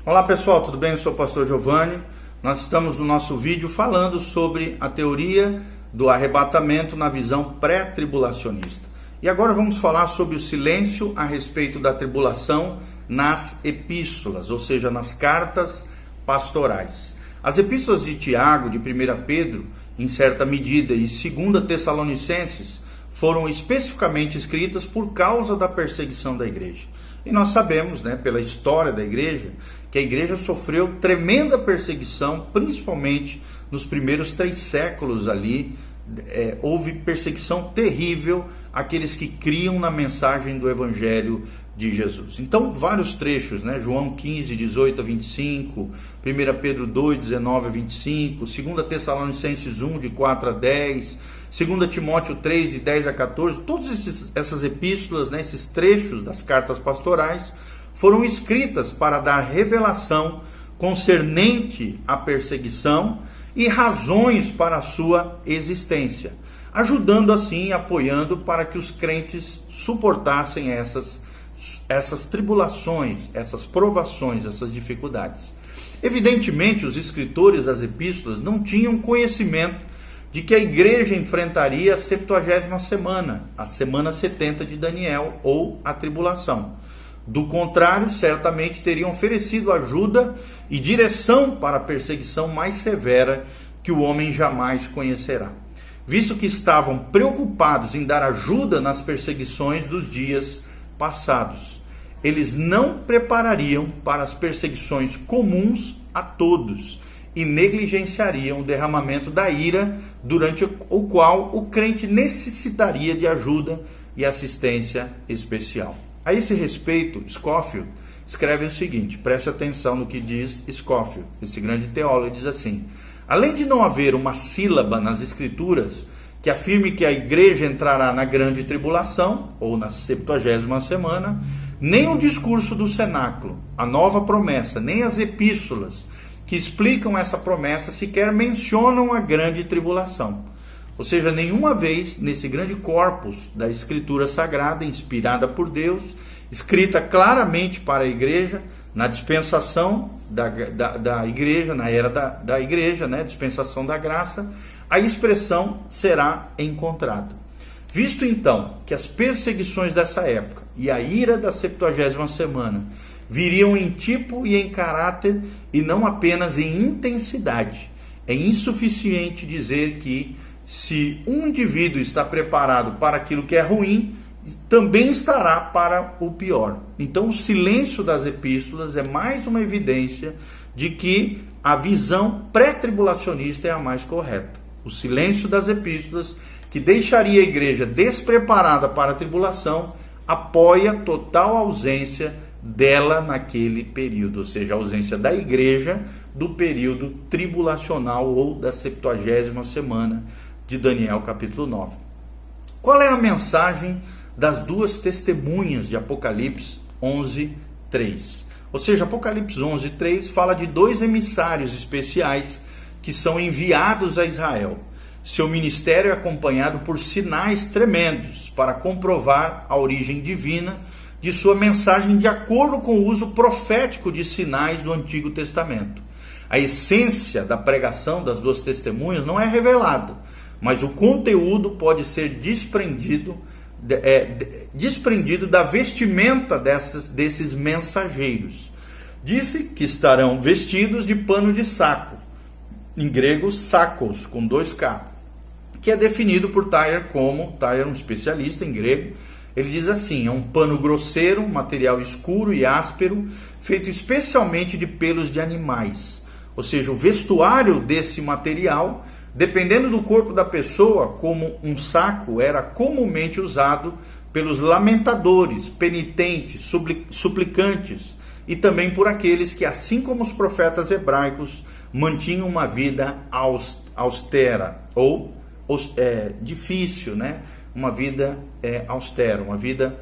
Olá pessoal, tudo bem? Eu sou o pastor Giovanni. Nós estamos no nosso vídeo falando sobre a teoria do arrebatamento na visão pré-tribulacionista. E agora vamos falar sobre o silêncio a respeito da tribulação nas epístolas, ou seja, nas cartas pastorais. As epístolas de Tiago, de 1 Pedro, em certa medida, e 2 Tessalonicenses, foram especificamente escritas por causa da perseguição da igreja. E nós sabemos, pela história da igreja, que a igreja sofreu tremenda perseguição, principalmente nos primeiros 3 séculos ali. Houve perseguição terrível àqueles que criam na mensagem do Evangelho de Jesus. Então, vários trechos, João 15, 18 a 25, 1 Pedro 2, 19 a 25, 2 Tessalonicenses 1, de 4 a 10, 2 Timóteo 3, de 10 a 14, todas essas epístolas, esses trechos das cartas pastorais, foram escritas para dar revelação concernente à perseguição e razões para a sua existência, ajudando assim e apoiando para que os crentes suportassem essas tribulações, essas provações, essas dificuldades. Evidentemente, os escritores das epístolas não tinham conhecimento de que a igreja enfrentaria a 70ª semana, a semana 70 de Daniel, ou a tribulação. Do contrário, certamente teriam oferecido ajuda e direção para a perseguição mais severa que o homem jamais conhecerá, visto que estavam preocupados em dar ajuda nas perseguições dos dias passados. Eles não preparariam para as perseguições comuns a todos e negligenciariam o derramamento da ira, durante o qual o crente necessitaria de ajuda e assistência especial. A esse respeito, Scofield escreve o seguinte, preste atenção no que diz Scofield, esse grande teólogo, diz assim: além de não haver uma sílaba nas escrituras que afirme que a igreja entrará na grande tribulação, ou na 70ª semana, nem o discurso do cenáculo, a nova promessa, nem as epístolas que explicam essa promessa sequer mencionam a grande tribulação. Ou seja, nenhuma vez nesse grande corpus da Escritura Sagrada, inspirada por Deus, escrita claramente para a igreja, na dispensação da igreja, na era da igreja, dispensação da graça, a expressão será encontrada. Visto então que as perseguições dessa época e a ira da 70ª semana viriam em tipo e em caráter e não apenas em intensidade, é insuficiente dizer que se um indivíduo está preparado para aquilo que é ruim, também estará para o pior. Então o silêncio das epístolas é mais uma evidência de que a visão pré-tribulacionista é a mais correta. O silêncio das epístolas, que deixaria a igreja despreparada para a tribulação, apoia total ausência dela naquele período, ou seja, a ausência da igreja do período tribulacional ou da 70ª semana de Daniel capítulo 9. Qual é a mensagem das duas testemunhas de Apocalipse 11:3? Ou seja, Apocalipse 11:3 fala de 2 emissários especiais que são enviados a Israel. Seu ministério é acompanhado por sinais tremendos para comprovar a origem divina de sua mensagem de acordo com o uso profético de sinais do Antigo Testamento. A essência da pregação das 2 testemunhas não é revelada, mas o conteúdo pode ser desprendido da vestimenta desses mensageiros. Disse que estarão vestidos de pano de saco, em grego sakos, com 2K, que é definido por Tyler como, Tyler, um especialista em grego, ele diz assim: é um pano grosseiro, material escuro e áspero, feito especialmente de pelos de animais. Ou seja, o vestuário desse material, dependendo do corpo da pessoa, como um saco, era comumente usado pelos lamentadores, penitentes, suplicantes, e também por aqueles que, assim como os profetas hebraicos, mantinham uma vida austera, ou difícil, uma vida austera, uma vida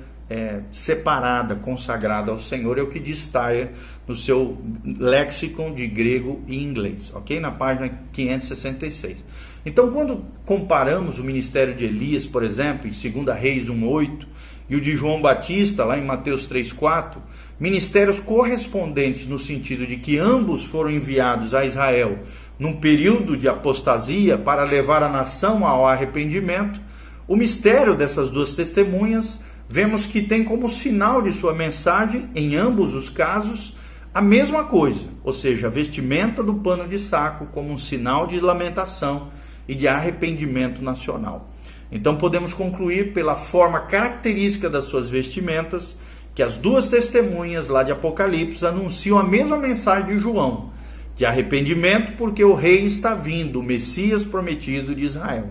separada, consagrada ao Senhor, é o que diz Tyler no seu Lexicon de grego e inglês, ok? Na página 566. Então, quando comparamos o ministério de Elias, por exemplo, em 2 Reis 1:8, e o de João Batista, lá em Mateus 3,4, ministérios correspondentes no sentido de que ambos foram enviados a Israel num período de apostasia para levar a nação ao arrependimento, o mistério dessas duas testemunhas, vemos que tem como sinal de sua mensagem, em ambos os casos, a mesma coisa, ou seja, a vestimenta do pano de saco como um sinal de lamentação e de arrependimento nacional. Então podemos concluir pela forma característica das suas vestimentas que as duas testemunhas lá de Apocalipse anunciam a mesma mensagem de João, de arrependimento porque o rei está vindo, o Messias prometido de Israel.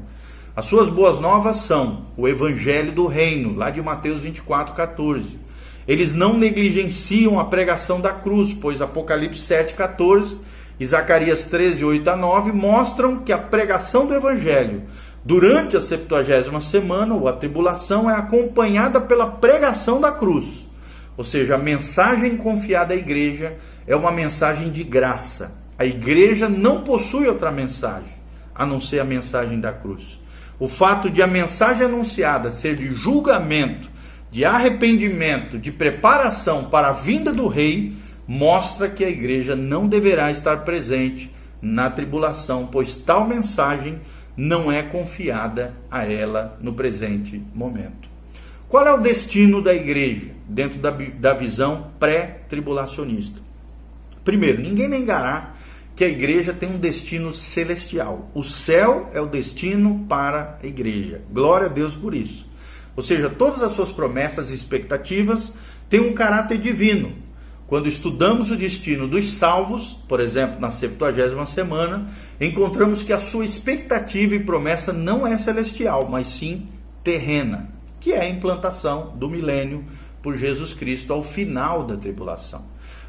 As suas boas novas são o evangelho do reino, lá de Mateus 24,14. Eles não negligenciam a pregação da cruz, pois Apocalipse 7,14 e Zacarias 13:8-9 mostram que a pregação do evangelho durante a 70ª semana, ou a tribulação, é acompanhada pela pregação da cruz. Ou seja, a mensagem confiada à igreja é uma mensagem de graça. A igreja não possui outra mensagem, a não ser a mensagem da cruz. O fato de a mensagem anunciada ser de julgamento, de arrependimento, de preparação para a vinda do rei, mostra que a igreja não deverá estar presente na tribulação, pois tal mensagem não é confiada a ela no presente momento. Qual é o destino da igreja dentro da visão pré-tribulacionista? Primeiro, ninguém negará que a igreja tem um destino celestial. O céu é o destino para a igreja. Glória a Deus por isso. Ou seja, todas as suas promessas e expectativas têm um caráter divino. Quando estudamos o destino dos salvos, por exemplo, na 70ª semana, encontramos que a sua expectativa e promessa não é celestial, mas sim terrena, que é a implantação do milênio por Jesus Cristo ao final da tribulação.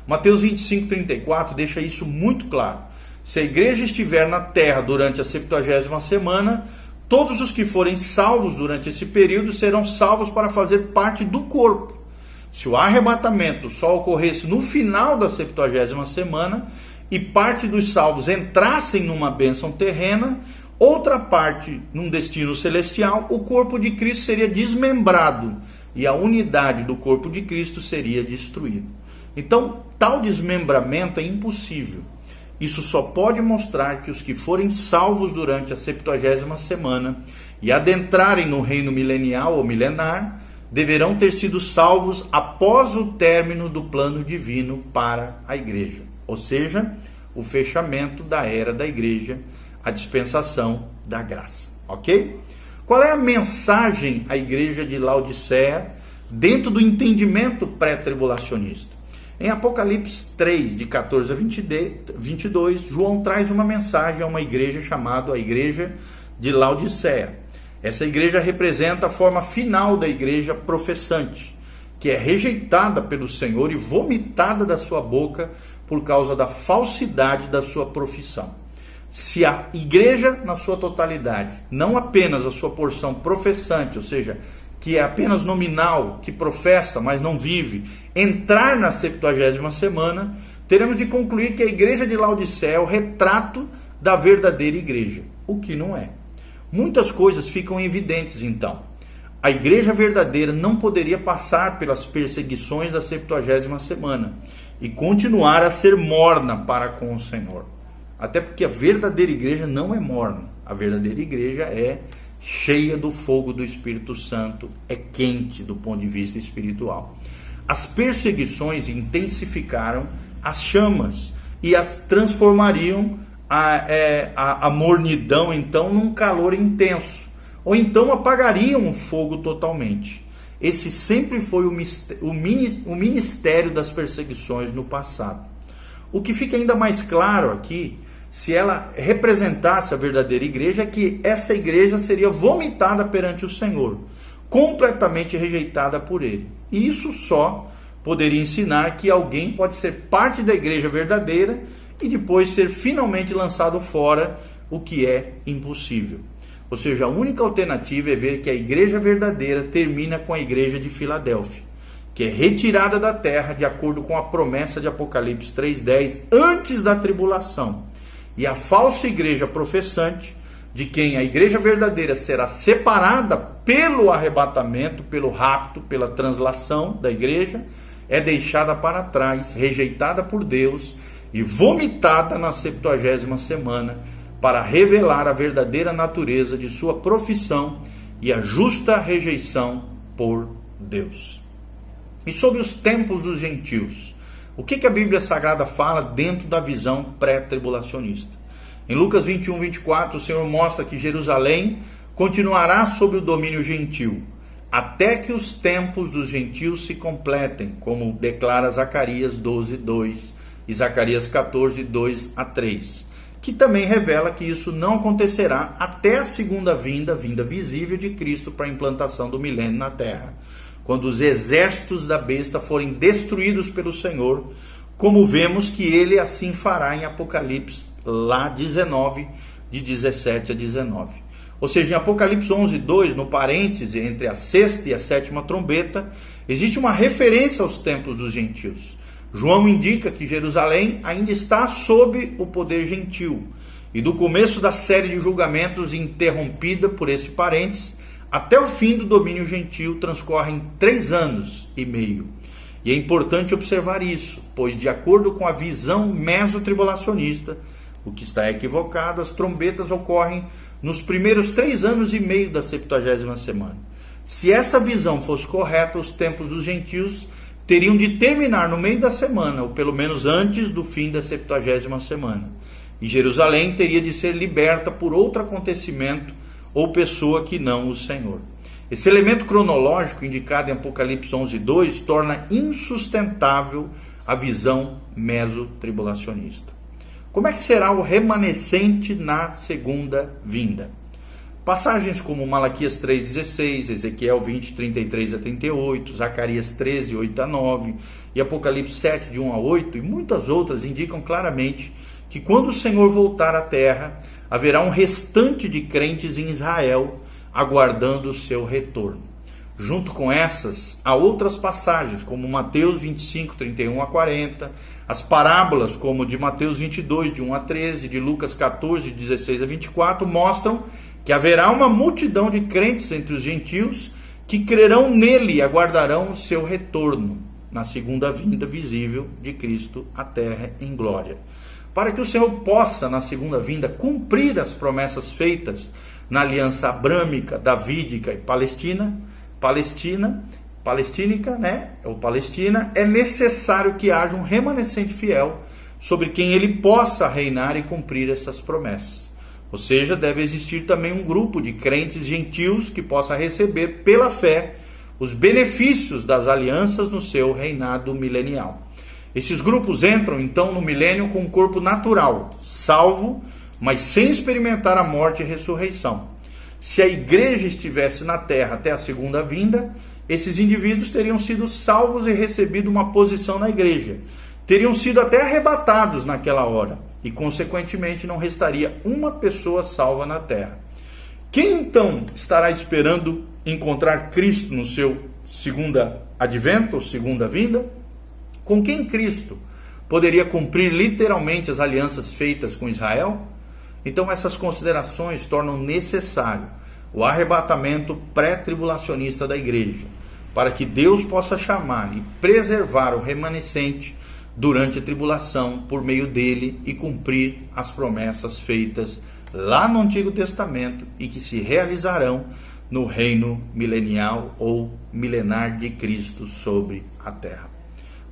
Mateus 25:34 deixa isso muito claro. Se a igreja estiver na terra durante a 70ª semana, todos os que forem salvos durante esse período serão salvos para fazer parte do corpo. Se o arrebatamento só ocorresse no final da 70ª semana e parte dos salvos entrassem numa bênção terrena, outra parte num destino celestial, o corpo de Cristo seria desmembrado e a unidade do corpo de Cristo seria destruída. Então, tal desmembramento é impossível. Isso só pode mostrar que os que forem salvos durante a 70ª semana e adentrarem no reino milenial ou milenar, deverão ter sido salvos após o término do plano divino para a igreja. Ou seja, o fechamento da era da igreja, a dispensação da graça. Ok? Qual é a mensagem à igreja de Laodiceia dentro do entendimento pré-tribulacionista? Em Apocalipse 3, de 14 a 22, João traz uma mensagem a uma igreja chamada a Igreja de Laodiceia. Essa igreja representa a forma final da igreja professante, que é rejeitada pelo Senhor e vomitada da sua boca por causa da falsidade da sua profissão. Se a igreja na sua totalidade, não apenas a sua porção professante, ou seja, que é apenas nominal, que professa, mas não vive, entrar na 70ª semana, teremos de concluir que a igreja de Laodiceia é o retrato da verdadeira igreja, o que não é. Muitas coisas ficam evidentes então. A igreja verdadeira não poderia passar pelas perseguições da 70ª semana e continuar a ser morna para com o Senhor. Até porque a verdadeira igreja não é morna. A verdadeira igreja é cheia do fogo do Espírito Santo, é quente do ponto de vista espiritual. As perseguições intensificaram as chamas e as transformariam a mornidão então num calor intenso, ou então apagariam o fogo totalmente. Esse sempre foi o ministério das perseguições no passado. O que fica ainda mais claro aqui, se ela representasse a verdadeira igreja, é que essa igreja seria vomitada perante o Senhor, completamente rejeitada por ele. E isso só poderia ensinar que alguém pode ser parte da igreja verdadeira e depois ser finalmente lançado fora, o que é impossível. Ou seja, a única alternativa é ver que a igreja verdadeira termina com a igreja de Filadélfia, que é retirada da terra de acordo com a promessa de Apocalipse 3:10, antes da tribulação. E a falsa igreja professante de quem a igreja verdadeira será separada pelo arrebatamento, pelo rapto, pela translação da igreja, é deixada para trás, rejeitada por Deus e vomitada na 70ª semana, para revelar a verdadeira natureza de sua profissão e a justa rejeição por Deus. E sobre os tempos dos gentios, o que a Bíblia Sagrada fala dentro da visão pré-tribulacionista? Em Lucas 21, 24, o Senhor mostra que Jerusalém continuará sob o domínio gentil, até que os tempos dos gentios se completem, como declara Zacarias 12, 2 e Zacarias 14, 2 a 3, que também revela que isso não acontecerá até a segunda vinda visível de Cristo para a implantação do milênio na terra, quando os exércitos da besta forem destruídos pelo Senhor, como vemos que ele assim fará em Apocalipse lá 19, de 17 a 19. Ou seja, em Apocalipse 11, 2, no parêntese entre a 6ª e a 7ª trombeta, existe uma referência aos tempos dos gentios. João indica que Jerusalém ainda está sob o poder gentil, e do começo da série de julgamentos interrompida por esse parêntese, até o fim do domínio gentil transcorrem 3 anos e meio. E é importante observar isso, pois de acordo com a visão mesotribulacionista, o que está equivocado, as trombetas ocorrem nos primeiros 3 anos e meio da 70ª semana. Se essa visão fosse correta, os tempos dos gentios teriam de terminar no meio da semana, ou pelo menos antes do fim da 70ª semana. E Jerusalém teria de ser liberta por outro acontecimento ou pessoa que não o Senhor. Esse elemento cronológico indicado em Apocalipse 11, 2 torna insustentável a visão mesotribulacionista. Como é que será o remanescente na segunda vinda? Passagens como Malaquias 3,16, Ezequiel 20, 33 a 38, Zacarias 13, 8 a 9 e Apocalipse 7, de 1 a 8 e muitas outras indicam claramente que quando o Senhor voltar à terra, haverá um restante de crentes em Israel aguardando o seu retorno. Junto com essas, há outras passagens, como Mateus 25, 31 a 40, as parábolas, como de Mateus 22, de 1 a 13, de Lucas 14, 16 a 24, mostram que haverá uma multidão de crentes entre os gentios que crerão nele e aguardarão o seu retorno na segunda vinda visível de Cristo à terra em glória. Para que o Senhor possa, na segunda vinda, cumprir as promessas feitas na aliança abrâmica, davídica e palestínica, ou palestina, é necessário que haja um remanescente fiel sobre quem ele possa reinar e cumprir essas promessas. Ou seja, deve existir também um grupo de crentes gentios que possa receber pela fé os benefícios das alianças no seu reinado milenial. Esses grupos entram então no milênio com um corpo natural, salvo, mas sem experimentar a morte e a ressurreição. Se a igreja estivesse na terra até a segunda vinda, esses indivíduos teriam sido salvos e recebido uma posição na igreja. Teriam sido até arrebatados naquela hora e, consequentemente, não restaria uma pessoa salva na terra. Quem então estará esperando encontrar Cristo no seu segundo advento ou segunda vinda? Com quem Cristo poderia cumprir literalmente as alianças feitas com Israel? Então essas considerações tornam necessário o arrebatamento pré-tribulacionista da igreja, para que Deus possa chamar e preservar o remanescente durante a tribulação por meio dele e cumprir as promessas feitas lá no Antigo Testamento e que se realizarão no reino milenial ou milenar de Cristo sobre a terra.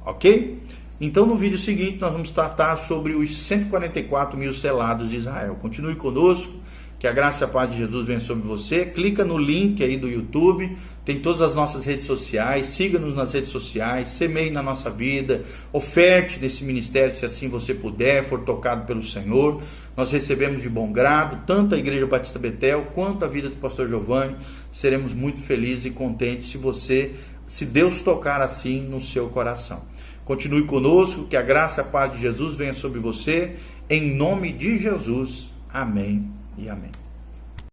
Ok? Então no vídeo seguinte nós vamos tratar sobre os 144 mil selados de Israel. Continue conosco, que a graça e a paz de Jesus venha sobre você. Clica no link aí do YouTube, tem todas as nossas redes sociais, siga-nos nas redes sociais, semeie na nossa vida, oferte nesse ministério se assim você puder, for tocado pelo Senhor. Nós recebemos de bom grado tanto a Igreja Batista Betel quanto a vida do pastor Giovanni. Seremos muito felizes e contentes se Deus tocar assim no seu coração. Continue conosco, que a graça e a paz de Jesus venha sobre você, em nome de Jesus. Amém e amém.